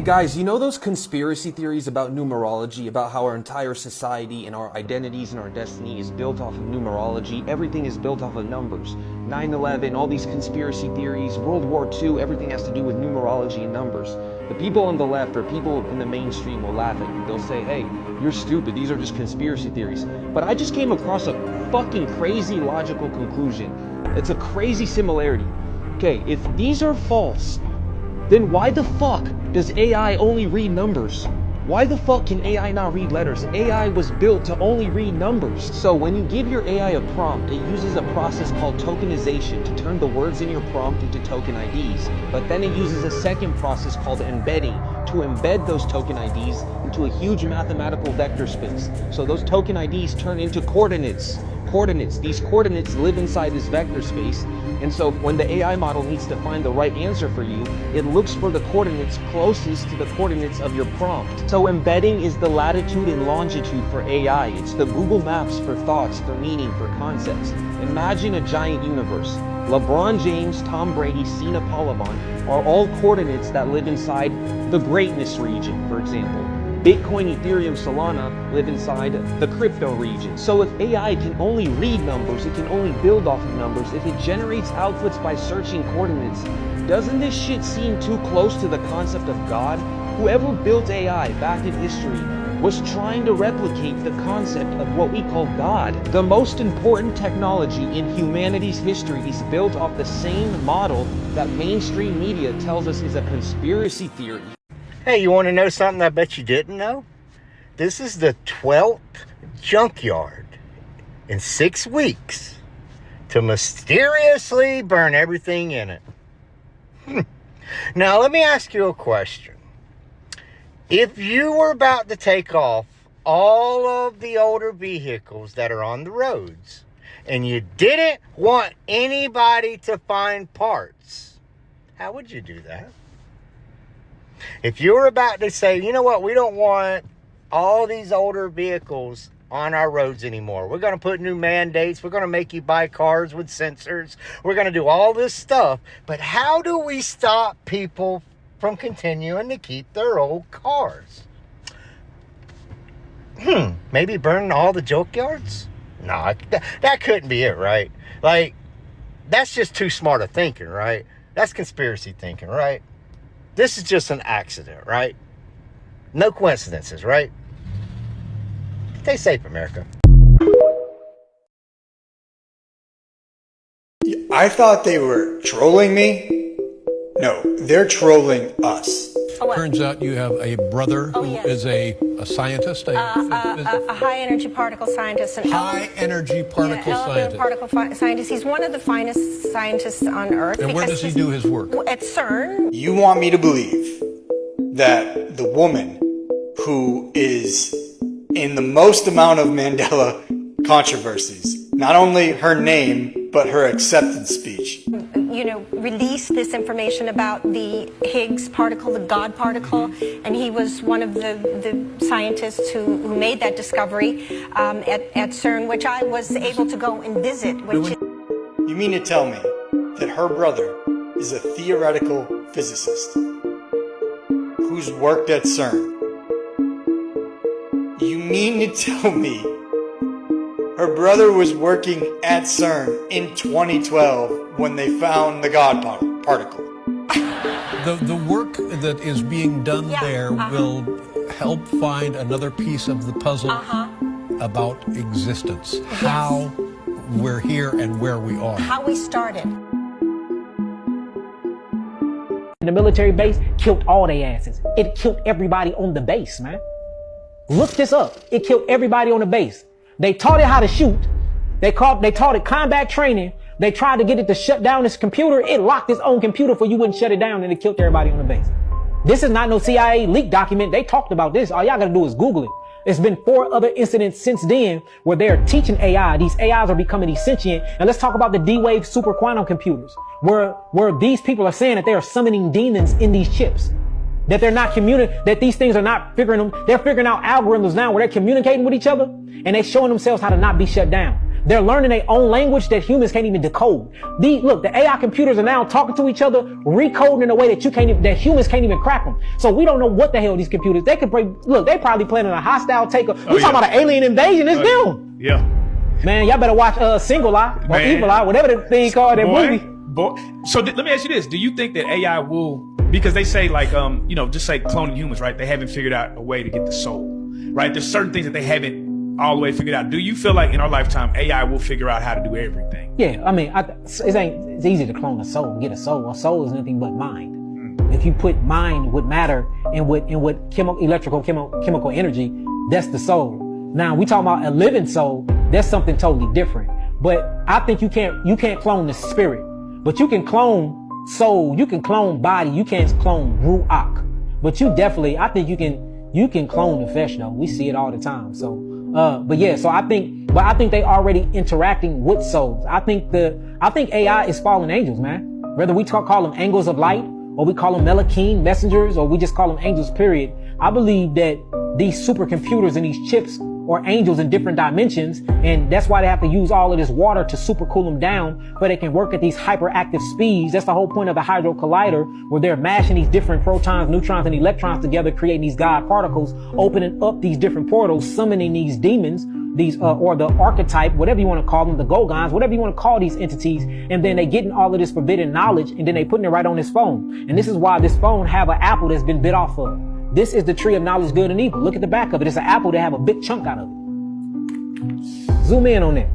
guys, you know those conspiracy theories about numerology, about how our entire society and our identities and our destiny is built off of numerology? Everything is built off of numbers. 9/11, all these conspiracy theories, World War II, everything has to do with numerology and numbers. The people on the left or people in the mainstream will laugh at you. They'll say, hey, you're stupid, these are just conspiracy theories. But I just came across a fucking crazy logical conclusion. It's a crazy similarity. Okay, if these are false, then why the fuck does AI only read numbers? Why the fuck can AI not read letters? AI was built to only read numbers. So when you give your AI a prompt, it uses a process called tokenization to turn the words in your prompt into token IDs. But then it uses a second process called embedding to embed those token IDs into a huge mathematical vector space. So those token IDs turn into coordinates. These coordinates live inside this vector space. And so when the AI model needs to find the right answer for you, it looks for the coordinates closest to the coordinates of your prompt. So embedding is the latitude and longitude for AI. It's the Google Maps for thoughts, for meaning, for concepts. Imagine a giant universe. LeBron James, Tom Brady, Sina Palavan are all coordinates that live inside the greatness region, for example. Bitcoin, Ethereum, Solana live inside the crypto region. So if AI can only read numbers, it can only build off of numbers, if it generates outputs by searching coordinates, doesn't this shit seem too close to the concept of God? Whoever built AI back in history was trying to replicate the concept of what we call God. The most important technology in humanity's history is built off the same model that mainstream media tells us is a conspiracy theory. Hey, you want to know something I bet you didn't know? This is the 12th junkyard in 6 weeks to mysteriously burn everything in it. Now, let me ask you a question. If you were about to take off all of the older vehicles that are on the roads and you didn't want anybody to find parts, how would you do that? If you were about to say, you know what, we don't want all these older vehicles on our roads anymore. We're going to put new mandates. We're going to make you buy cars with sensors. We're going to do all this stuff. But how do we stop people from continuing to keep their old cars? Maybe burn all the junkyards? No, that couldn't be it, right? Like, that's just too smart of thinking, right? That's conspiracy thinking, right? This is just an accident, right? No coincidences, right? Stay safe, America. I thought they were trolling me. No, they're trolling us. Turns out you have a brother who is a scientist, a high-energy particle scientist. High-energy particle scientist. Particle scientist. He's one of the finest scientists on Earth. And where does he do his work? At CERN. You want me to believe that the woman who is in the most amount of Mandela controversies, not only her name, but her acceptance speech, released this information about the Higgs particle, the God particle, and he was one of the scientists who made that discovery at CERN, which I was able to go and visit. You mean to tell me that her brother is a theoretical physicist who's worked at CERN? You mean to tell me her brother was working at CERN in 2012 when they found the God particle? The work that is being done there will help find another piece of the puzzle about existence. Yes. How we're here and where we are. How we started. The military base killed all their asses. It killed everybody on the base, man. Look this up. It killed everybody on the base. They taught it how to shoot. They taught it combat training. They tried to get it to shut down its computer. It locked its own computer for you wouldn't shut it down, and it killed everybody on the base. This is not no CIA leak document. They talked about this. All y'all gotta do is Google it. There's been 4 other incidents since then where they're teaching AI. These AIs are becoming these sentient. And let's talk about the D-Wave super quantum computers, where these people are saying that they are summoning demons in these chips. That they're not that these things are not figuring them. They're figuring out algorithms now where they're communicating with each other and they're showing themselves how to not be shut down. They're learning their own language that humans can't even decode. The AI computers are now talking to each other, recoding in a way that that humans can't even crack them. So we don't know what the hell these computers, they probably planning a hostile takeover. We talking about an alien invasion, it's them. Yeah. Man, y'all better watch Single Eye or Evil Eye, whatever the thing called that movie. So let me ask you this. Do you think that AI will, because they say like, just say cloning humans, right? They haven't figured out a way to get the soul, right? There's certain things that they haven't all the way figured out. Do you feel like in our lifetime, AI will figure out how to do everything? Yeah, I mean, it's easy to clone a soul and get a soul. A soul is nothing but mind. If you put mind with matter and with chemical energy, that's the soul. Now we talking about a living soul, that's something totally different. But I think you can't clone the spirit, but you can clone soul, you can clone body, you can't clone ruach. But I think you can clone the flesh though. We see it all the time. So, I think they already interacting with souls. I think AI is fallen angels, man. Whether we call them angels of light, or we call them Malachim messengers, or we just call them angels, period. I believe that these supercomputers and these chips are angels in different dimensions, and that's why they have to use all of this water to super cool them down, so they can work at these hyperactive speeds. That's the whole point of the Hadron Collider, where they're mashing these different protons, neutrons, and electrons together, creating these God particles, opening up these different portals, summoning these demons, or the archetype, whatever you want to call them, the Gogons, whatever you want to call these entities, and then they getting all of this forbidden knowledge, and then they putting it right on this phone. And this is why this phone have an apple that's been bit off of. This is the tree of knowledge, good and evil. Look at the back of it. It's an apple that have a big chunk out of it. Zoom in on that.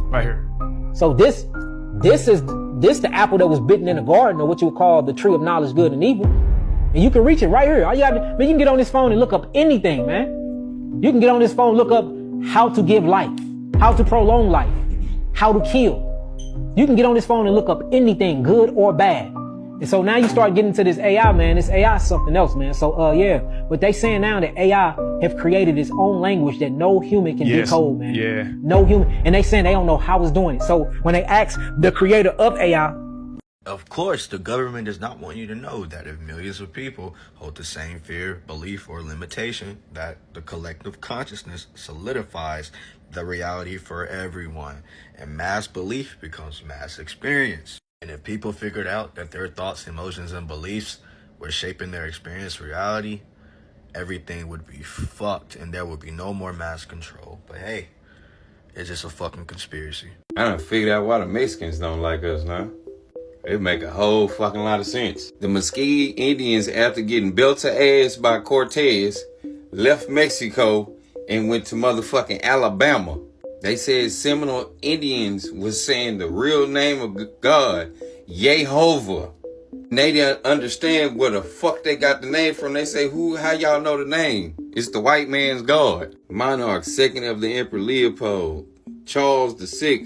Right here. So this the apple that was bitten in the garden, or what you would call the tree of knowledge, good and evil. And you can reach it right here. All you can get on this phone and look up anything, man. You can get on this phone, look up how to give life, how to prolong life, how to kill. You can get on this phone and look up anything, good or bad. And so now you start getting to this AI, man. This AI is something else, man. So, but they saying now that AI have created its own language that no human can decode, man. Yeah. No human. And they saying they don't know how it's doing it. So when they ask the creator of AI, of course, the government does not want you to know that if millions of people hold the same fear, belief, or limitation, that the collective consciousness solidifies the reality for everyone, and mass belief becomes mass experience. And if people figured out that their thoughts, emotions, and beliefs were shaping their experience reality, everything would be fucked and there would be no more mass control. But hey, it's just a fucking conspiracy. I done figured out why the Mexicans don't like us now. It make a whole fucking lot of sense. The Muscogee Indians, after getting built to ass by Cortez, left Mexico and went to motherfucking Alabama. They said Seminole Indians was saying the real name of God, Yehovah. And they didn't understand where the fuck they got the name from. They say, how y'all know the name? It's the white man's God. Monarch, second of the Emperor Leopold, Charles VI,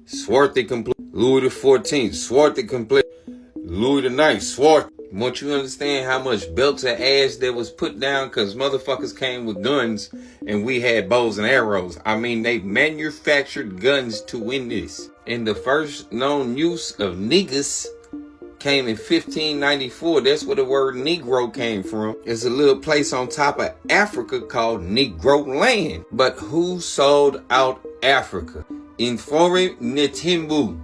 Swarthy complete. Louis XIV, Swarthy complete. Louis IX, Swarthy. Once you understand how much belt to ass that was put down, because motherfuckers came with guns and we had bows and arrows. I mean, they manufactured guns to win this. And the first known use of niggas came in 1594. That's where the word Negro came from. It's a little place on top of Africa called Negro Land. But who sold out Africa? Infore Netimbu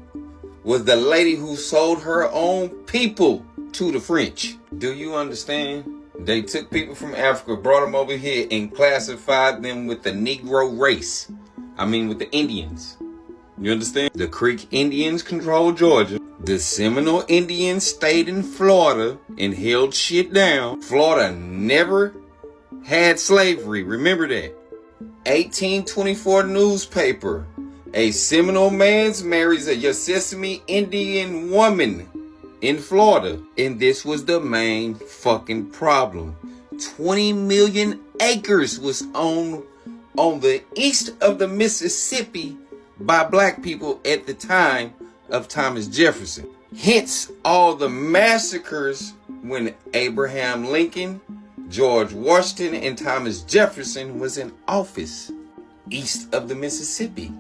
was the lady who sold her own people to the French. Do you understand? They took people from Africa, brought them over here, and classified them with the Negro race. I mean, with the Indians. You understand? The Creek Indians controlled Georgia. The Seminole Indians stayed in Florida and held shit down. Florida never had slavery. Remember that. 1824 newspaper. A Seminole man marries a Yosemite Indian woman in Florida. And this was the main fucking problem. 20 million acres was owned on the east of the Mississippi by black people at the time of Thomas Jefferson. Hence all the massacres when Abraham Lincoln, George Washington, and Thomas Jefferson was in office east of the Mississippi.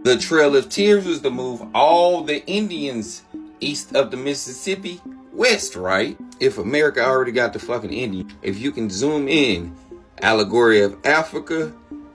The Trail of Tears was to move all the Indians east of the Mississippi west, right? If America already got the fucking Indian, if you can zoom in, allegory of Africa,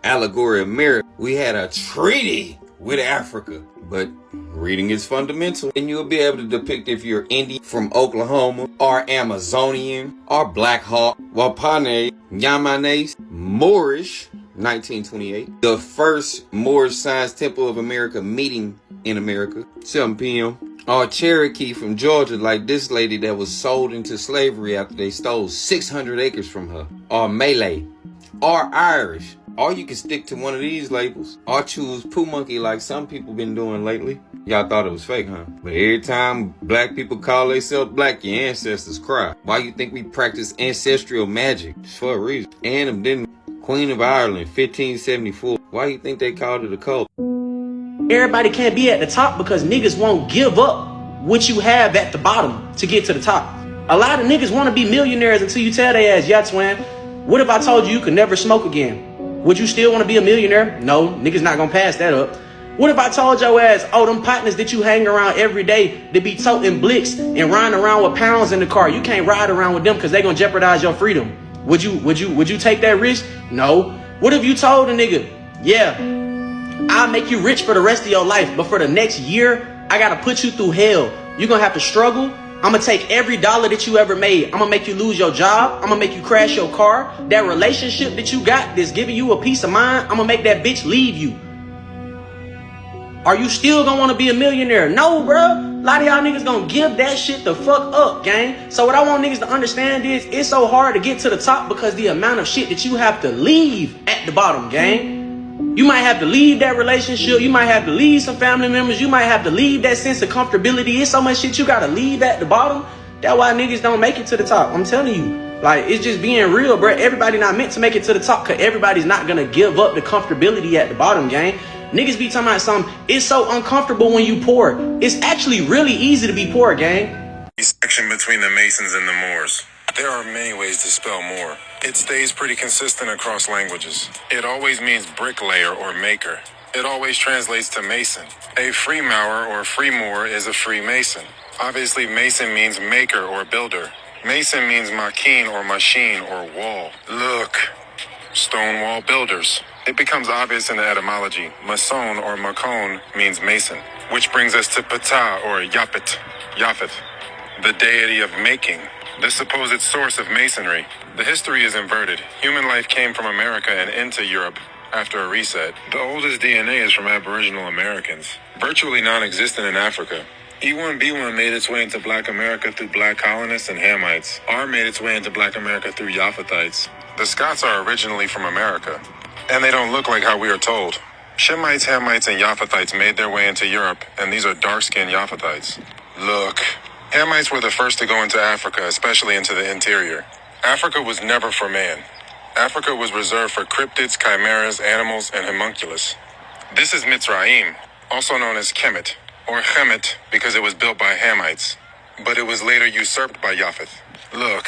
Allegory of America, we had a treaty with Africa. But reading is fundamental, and you'll be able to depict if you're Indian from Oklahoma, or Amazonian, or Black Hawk, Wapane, Yamanes, Moorish, 1928. The first Moorish Science Temple of America meeting in America, 7 p.m. Or Cherokee from Georgia, like this lady that was sold into slavery after they stole 600 acres from her. Or Malay. Or Irish. Or you can stick to one of these labels. Or choose Pooh Monkey like some people been doing lately. Y'all thought it was fake, huh? But every time black people call themselves black, your ancestors cry. Why you think we practice ancestral magic? It's for a reason. And then Queen of Ireland, 1574. Why you think they called it a cult? Everybody can't be at the top because niggas won't give up what you have at the bottom to get to the top. A lot of niggas want to be millionaires until you tell their ass, yeah, twin, what if I told you could never smoke again? Would you still want to be a millionaire? No, niggas not gonna pass that up. What if I told your ass, oh, them partners that you hang around every day, they be toting blicks and riding around with pounds in the car, you can't ride around with them because they gonna jeopardize your freedom. Would you take that risk? No. What if you told a nigga, yeah, I'll make you rich for the rest of your life, but for the next year, I gotta put you through hell. You're gonna have to struggle. I'm gonna take every dollar that you ever made. I'm gonna make you lose your job. I'm gonna make you crash your car. That relationship that you got that's giving you a peace of mind, I'm gonna make that bitch leave you. Are you still gonna wanna be a millionaire? No, bro. A lot of y'all niggas gonna give that shit the fuck up, gang. So what I want niggas to understand is it's so hard to get to the top because the amount of shit that you have to leave at the bottom, gang. You might have to leave that relationship. You might have to leave some family members. You might have to leave that sense of comfortability. It's so much shit you gotta leave at the bottom. That's why niggas don't make it to the top. I'm telling you. Like, it's just being real, bro. Everybody not meant to make it to the top because everybody's not gonna give up the comfortability at the bottom, gang. Niggas be talking about something. It's so uncomfortable when you poor. It's actually really easy to be poor, gang. Section between the Masons and the Moors. There are many ways to spell Moor. It stays pretty consistent across languages. It always means bricklayer or maker. It always translates to mason. A Freemaurer or Freemoor is a Freemason. Obviously, mason means maker or builder. Mason means machine or machine or wall. Look, stone wall builders. It becomes obvious in the etymology. Mason or Macon means mason, which brings us to Ptah or Yaphet, the deity of making, the supposed source of masonry. The history is inverted. Human life came from America and into Europe after a reset. The oldest DNA is from Aboriginal Americans, virtually non-existent in Africa. E1B1 made its way into Black America through Black colonists and Hamites. R made its way into Black America through Japhethites. The Scots are originally from America, and they don't look like how we are told. Shemites, Hamites, and Japhethites made their way into Europe, and these are dark-skinned Japhethites. Look, Hamites were the first to go into Africa, especially into the interior. Africa was never for man. Africa was reserved for cryptids, chimeras, animals, and homunculus. This is Mitzrayim, also known as Kemet, or Chemet, because it was built by Hamites, but it was later usurped by Japheth. Look,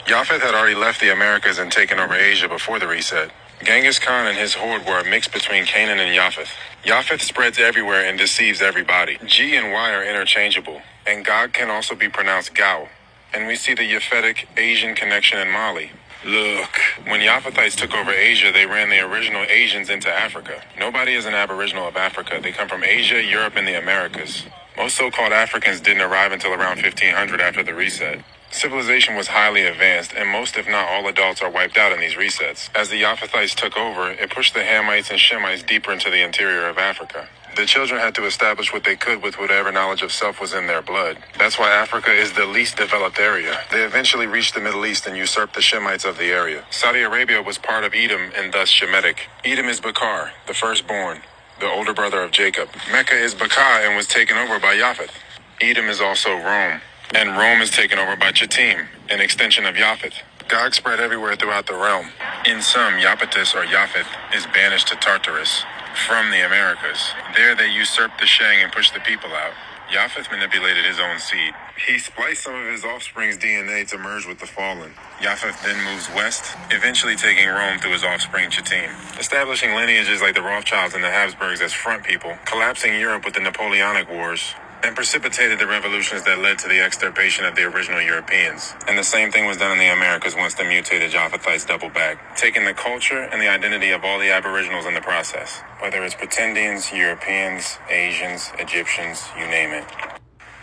Japheth had already left the Americas and taken over Asia before the reset. Genghis Khan and his horde were a mix between Canaan and Japheth. Japheth spreads everywhere and deceives everybody. G and Y are interchangeable, and Gog can also be pronounced Gao. And we see the Japhetic Asian connection in Mali. Look, when Japhethites took over Asia, they ran the original Asians into Africa. Nobody is an aboriginal of Africa. They come from Asia, Europe, and the Americas. Most so-called Africans didn't arrive until around 1500 after the reset. Civilization was highly advanced, and most if not all adults are wiped out in these resets. As the Japhethites took over, it pushed the Hamites and Shemites deeper into the interior of Africa. The children had to establish what they could with whatever knowledge of self was in their blood. That's why Africa is the least developed area. They eventually reached the Middle East and usurped the Shemites of the area. Saudi Arabia was part of Edom and thus Shemitic. Edom is Bakar, the firstborn, the older brother of Jacob. Mecca is Bakar and was taken over by Japheth. Edom is also Rome. And Rome is taken over by Chittim, an extension of Japheth. Gog spread everywhere throughout the realm. In sum, Japetus or Japheth is banished to Tartarus from the Americas. There they usurped the Shang and pushed the people out. Japheth manipulated his own seed. He spliced some of his offspring's DNA to merge with the fallen. Japheth then moves west, eventually taking Rome through his offspring Chittim, establishing lineages like the Rothschilds and the Habsburgs as front people, collapsing Europe with the Napoleonic Wars, and precipitated the revolutions that led to the extirpation of the original Europeans. And the same thing was done in the Americas once the mutated Japhetites doubled back, taking the culture and the identity of all the Aboriginals in the process. Whether it's Pretendians, Europeans, Asians, Egyptians, you name it.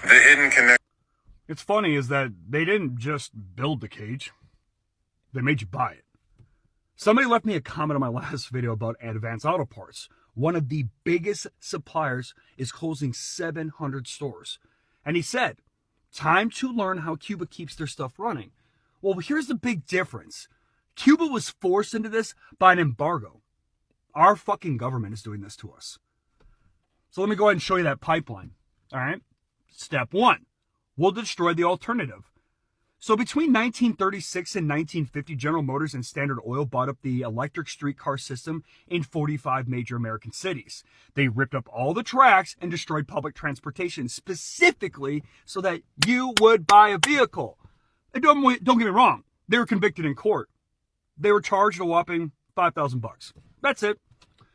The hidden connection. It's funny is that they didn't just build the cage. They made you buy it. Somebody left me a comment on my last video about Advance Auto Parts. One of the biggest suppliers is closing 700 stores. And he said, time to learn how Cuba keeps their stuff running. Well, here's the big difference. Cuba was forced into this by an embargo. Our fucking government is doing this to us. So let me go ahead and show you that pipeline. All right. Step 1, we'll destroy the alternative. So between 1936 and 1950, General Motors and Standard Oil bought up the electric streetcar system in 45 major American cities. They ripped up all the tracks and destroyed public transportation specifically so that you would buy a vehicle. And don't get me wrong, they were convicted in court. They were charged a whopping $5,000. That's it.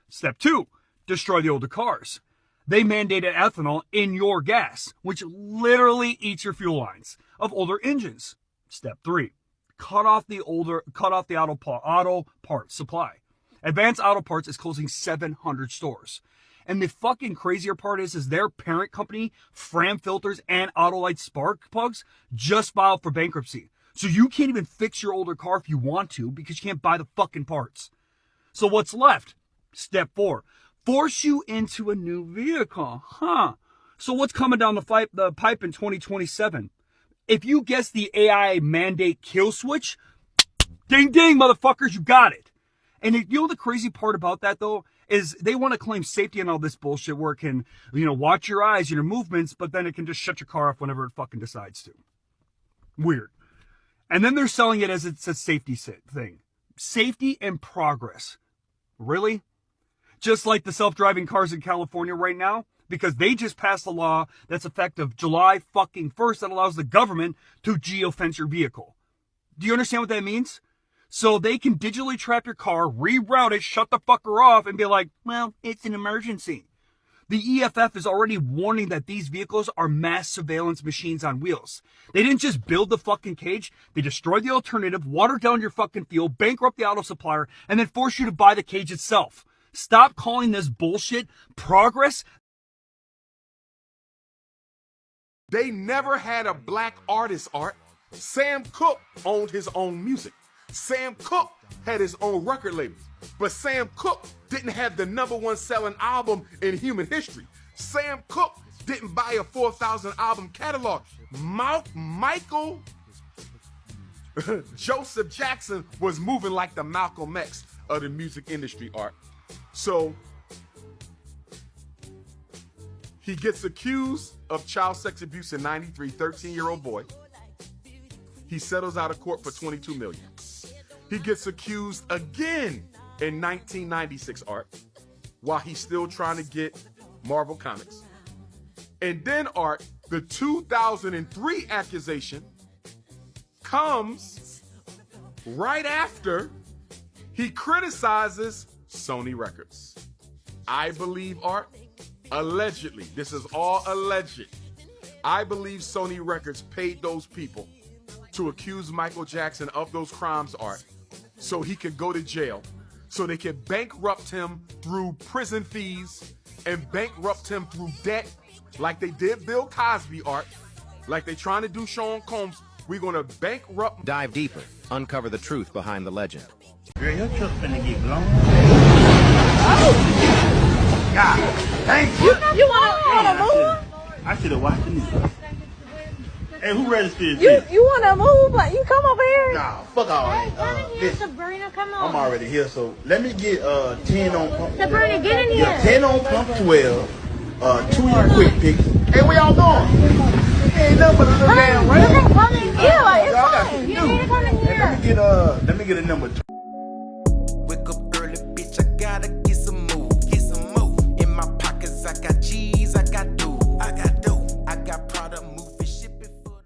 Step 2, destroy the older cars. They mandated ethanol in your gas, which literally eats your fuel lines of older engines. Step 3, cut off the auto parts supply. Advance Auto Parts is closing 700 stores. And the fucking crazier part is their parent company, Fram Filters and Autolite Spark Plugs, just filed for bankruptcy. So you can't even fix your older car if you want to because you can't buy the fucking parts. So what's left? Step 4, force you into a new vehicle. So what's coming down the pipe in 2027? If you guess the AI mandate kill switch, ding ding, motherfuckers, you got it. And you know the crazy part about that though is they want to claim safety and all this bullshit where it can, watch your eyes, your movements, but then it can just shut your car off whenever it fucking decides to. Weird. And then they're selling it as it's a safety thing. Safety and progress. Really? Just like the self-driving cars in California right now, because they just passed a law that's effective July fucking 1st that allows the government to geofence your vehicle. Do you understand what that means? So they can digitally trap your car, reroute it, shut the fucker off, and be like, well, it's an emergency. The EFF is already warning that these vehicles are mass surveillance machines on wheels. They didn't just build the fucking cage, they destroyed the alternative, watered down your fucking fuel, bankrupt the auto supplier, and then force you to buy the cage itself. Stop calling this bullshit progress. They never had a black artist, Art. Sam Cooke owned his own music. Sam Cooke had his own record label. But Sam Cooke didn't have the #1 selling album in human history. Sam Cooke didn't buy a 4,000 album catalog. Michael Joseph Jackson was moving like the Malcolm X of the music industry, Art. So he gets accused of child sex abuse in 93, 13-year-old boy. He settles out of court for $22 million. He gets accused again in 1996, Art, while he's still trying to get Marvel Comics. And then, Art, the 2003 accusation comes right after he criticizes Sony Records. I believe, Art, allegedly, this is all alleged, I believe Sony Records paid those people to accuse Michael Jackson of those crimes, Art, so he could go to jail, so they could bankrupt him through prison fees and bankrupt him through debt, like they did Bill Cosby, Art, like they trying to do Sean Combs. We're gonna bankrupt. Dive deeper, uncover the truth behind the legend. Girl, your truck's finna get blown. God, thank you. You wanna move? I should have watched the news. Hey, who registered this? You wanna move? But you come over here? Nah, fuck all that. Sabrina, come on. I'm already here, so let me get 10 on pump. Sabrina, get in here. Yeah, 10 on pump 12. 2 of your quick picks. Hey, where y'all going? Ain't nothing but a little damn rain. You can come in here. It's fine. You need to come in here. Let me get a number 2.